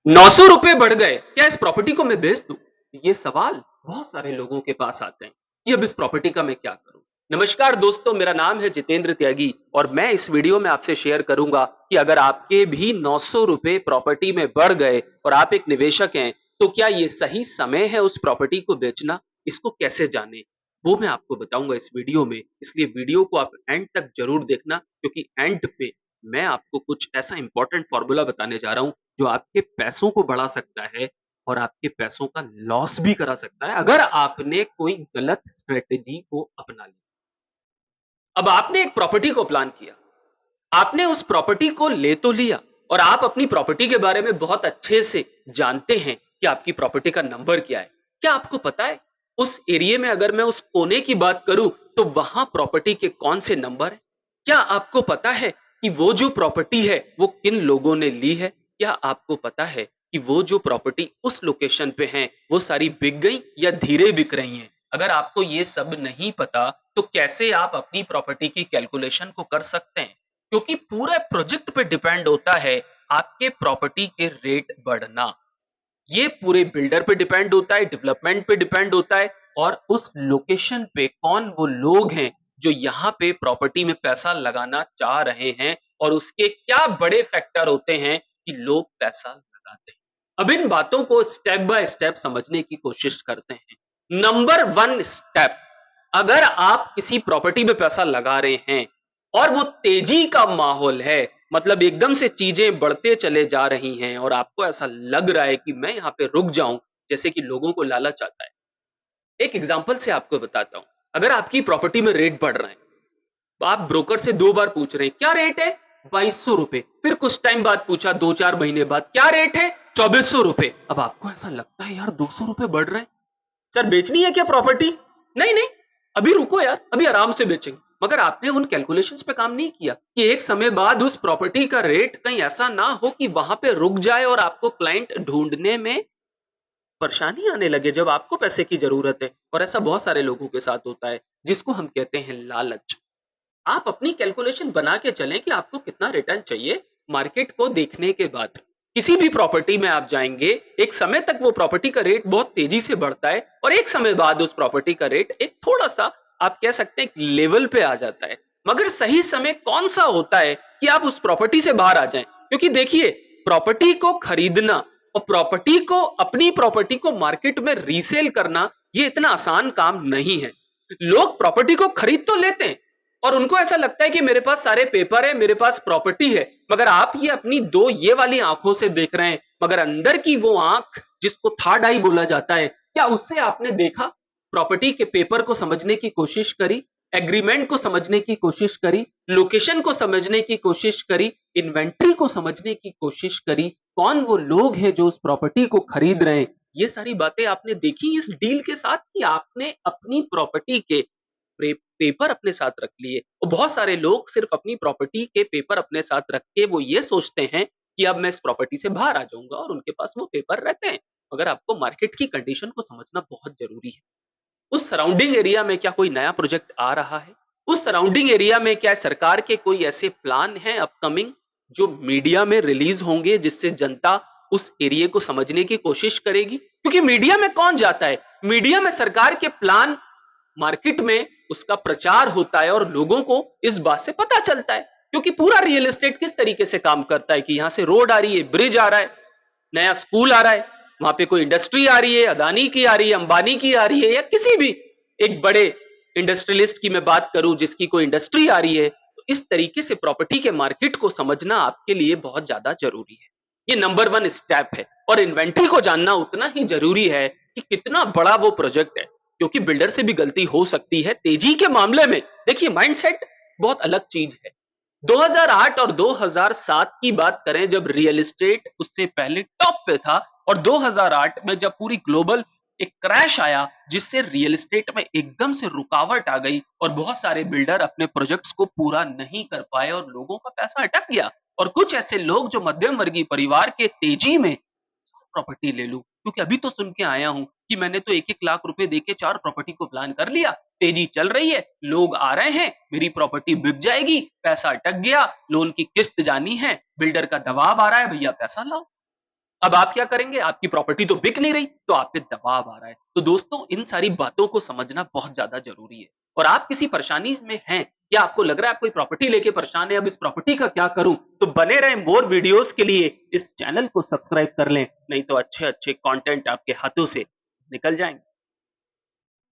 ₹900 बढ़ गए, क्या इस प्रॉपर्टी को मैं बेच दूं? ये सवाल बहुत सारे लोगों के पास आते हैं कि अब इस प्रॉपर्टी का मैं क्या करूं। नमस्कार दोस्तों, मेरा नाम है जितेंद्र त्यागी और मैं इस वीडियो में आपसे शेयर करूंगा कि अगर आपके भी ₹900 प्रॉपर्टी में बढ़ गए और आप एक निवेशक हैं, तो क्या ये सही समय है उस प्रॉपर्टी को बेचना? इसको कैसे जाने, वो मैं आपको बताऊंगा इस वीडियो में। इसलिए वीडियो को आप एंड तक जरूर देखना, क्योंकि एंड पे मैं आपको कुछ ऐसा इंपॉर्टेंट फॉर्मूला बताने जा रहा हूं जो आपके पैसों को बढ़ा सकता है और आपके पैसों का लॉस भी करा सकता है अगर आपने कोई गलत स्ट्रेटेजी को अपना ली। अब आपने एक प्रॉपर्टी को प्लान किया, आपने उस प्रॉपर्टी को ले तो लिया और आप अपनी प्रॉपर्टी के बारे में बहुत अच्छे से जानते हैं कि आपकी प्रॉपर्टी का नंबर क्या है। क्या आपको पता है उस एरिया में अगर मैं उस कोने की बात करूं तो वहां प्रॉपर्टी के कौन से नंबर है? क्या आपको पता है कि वो जो प्रॉपर्टी है वो किन लोगों ने ली है? क्या आपको पता है कि वो जो प्रॉपर्टी उस लोकेशन पे है वो सारी बिक गई या धीरे बिक रही हैं? अगर आपको ये सब नहीं पता तो कैसे आप अपनी प्रॉपर्टी की कैलकुलेशन को कर सकते हैं? क्योंकि पूरे प्रोजेक्ट पे डिपेंड होता है आपके प्रॉपर्टी के रेट बढ़ना। ये पूरे बिल्डर पे डिपेंड होता है, डेवलपमेंट पे डिपेंड होता है और उस लोकेशन पे कौन वो लोग हैं जो यहाँ पे प्रॉपर्टी में पैसा लगाना चाह रहे हैं और उसके क्या बड़े फैक्टर होते हैं कि लोग पैसा लगाते हैं। अब इन बातों को स्टेप बाय स्टेप समझने की कोशिश करते हैं। नंबर वन स्टेप, अगर आप किसी प्रॉपर्टी में पैसा लगा रहे हैं और वो तेजी का माहौल है, मतलब एकदम से चीजें बढ़ते चले जा रही हैं और आपको ऐसा लग रहा है कि मैं यहाँ पे रुक जाऊं, जैसे कि लोगों को लालच आता है। एक एग्जांपल से आपको बताता हूं। अगर आपकी प्रॉपर्टी में रेट बढ़ रहे हैं, तो आप ब्रोकर से 2 बार पूछ रहे हैं, क्या रेट है? ₹2200। फिर कुछ टाइम बाद पूछा, 2-4 महीने बाद, क्या रेट है? ₹2400। अब आपको ऐसा लगता है यार ₹200 बढ़ रहे हैं। सर बेचनी है क्या प्रॉपर्टी? नहीं नहीं, अभी रुको यार, अभी आराम से बेचेंगे। मगर आपने उन कैलकुलेशंस पे काम नहीं किया कि एक समय बाद उस प्रॉपर्टी का रेट कहीं ऐसा ना हो कि वहां पे रुक जाए और आपको क्लाइंट ढूंढने में परेशानी आने लगे जब आपको पैसे की जरूरत है। और ऐसा बहुत सारे लोगों के साथ होता है, जिसको हम कहते हैं लालच। आप अपनी कैलकुलेशन बना के चलें कि आपको कितना रिटर्न चाहिए मार्केट को देखने के बाद। किसी भी प्रॉपर्टी में आप जाएंगे, एक समय तक वो प्रॉपर्टी का रेट बहुत तेजी से बढ़ता है और एक समय बाद उस प्रॉपर्टी का रेट एक थोड़ा सा, आप कह सकते हैं, लेवल पे आ जाता है। मगर सही समय कौन सा होता है कि आप उस प्रॉपर्टी से बाहर आ जाएं? क्योंकि देखिए, प्रॉपर्टी को खरीदना और प्रॉपर्टी को, अपनी प्रॉपर्टी को मार्केट में रीसेल करना, ये इतना आसान काम नहीं है। लोग प्रॉपर्टी को खरीद तो लेते हैं और उनको ऐसा लगता है कि मेरे पास सारे पेपर है, मेरे पास प्रॉपर्टी है। मगर आप ये अपनी दो ये वाली आंखों से देख रहे हैं, मगर अंदर की वो आंख जिसको थर्ड आई बोला जाता है, क्या उससे आपने देखा? प्रॉपर्टी के पेपर को समझने की कोशिश करी, एग्रीमेंट को समझने की कोशिश करी, लोकेशन को समझने की कोशिश करी, इन्वेंट्री को समझने की कोशिश करी, कौन वो लोग हैं जो उस प्रॉपर्टी को खरीद रहे हैं? ये सारी बातें आपने देखी इस डील के साथ कि आपने अपनी प्रॉपर्टी के पेपर अपने साथ रख लिए। और बहुत सारे लोग सिर्फ अपनी प्रॉपर्टी के पेपर अपने साथ रख के वो ये सोचते हैं कि अब मैं इस प्रॉपर्टी से बाहर आ जाऊंगा और उनके पास वो पेपर रहते हैं। मगर आपको मार्केट की कंडीशन को समझना बहुत जरूरी है। उस सराउंडिंग एरिया में क्या कोई नया प्रोजेक्ट आ रहा है? उस सराउंडिंग एरिया में क्या सरकार के कोई ऐसे प्लान हैं अपकमिंग जो मीडिया में रिलीज होंगे, जिससे जनता उस एरिया को समझने की कोशिश करेगी? क्योंकि मीडिया में कौन जाता है? मीडिया में सरकार के प्लान, मार्केट में उसका प्रचार होता है और लोगों को इस बात से पता चलता है। क्योंकि पूरा रियल एस्टेट किस तरीके से काम करता है कि यहां से रोड आ रही है, ब्रिज आ रहा है, नया स्कूल आ रहा है, वहां पे कोई इंडस्ट्री आ रही है, अदानी की आ रही है, अंबानी की आ रही है, या किसी भी एक बड़े इंडस्ट्रियलिस्ट की मैं बात करूं जिसकी कोई इंडस्ट्री आ रही है, तो इस तरीके से प्रॉपर्टी के मार्केट को समझना आपके लिए बहुत ज्यादा जरूरी है। ये नंबर वन स्टेप है। और इन्वेंट्री को जानना उतना ही जरूरी है कि कितना बड़ा वो प्रोजेक्ट है, क्योंकि बिल्डर से भी गलती हो सकती है तेजी के मामले में। देखिए, माइंडसेट बहुत अलग चीज है। 2008 और 2007 की बात करें, जब रियल एस्टेट उससे पहले टॉप पे था, और 2008 में जब पूरी ग्लोबल एक क्रैश आया जिससे रियल एस्टेट में एकदम से रुकावट आ गई और बहुत सारे बिल्डर अपने प्रोजेक्ट्स को पूरा नहीं कर पाए और लोगों का पैसा अटक गया। और कुछ ऐसे लोग जो मध्यम वर्गीय परिवार के तेजी में प्रॉपर्टी ले लूं, क्योंकि अभी तो सुन के आया हूं कि मैंने तो 1-1 लाख रुपए देके 4 प्रॉपर्टी को प्लान कर लिया, तेजी चल रही है, लोग आ रहे हैं, मेरी प्रॉपर्टी बिक जाएगी, पैसा अटक गया, लोन की किस्त जानी है, बिल्डर का दबाव आ रहा है, भैया पैसा लाओ। अब आप क्या करेंगे? आपकी प्रॉपर्टी तो बिक नहीं रही, तो आप पे दबाव आ रहा है। तो दोस्तों इन सारी बातों को समझना बहुत ज़्यादा ज़रूरी है। और आप किसी परेशानी में हैं या आपको लग रहा है आप कोई प्रॉपर्टी लेके परेशान हैं, अब इस प्रॉपर्टी का क्या करूँ? तो बने रहें मोर वीडियोज़ के लिए इस चैनल को सब्सक्राइब कर लें, नहीं तो अच्छे-अच्छे कंटेंट आपके हाथों से निकल जाएँगे।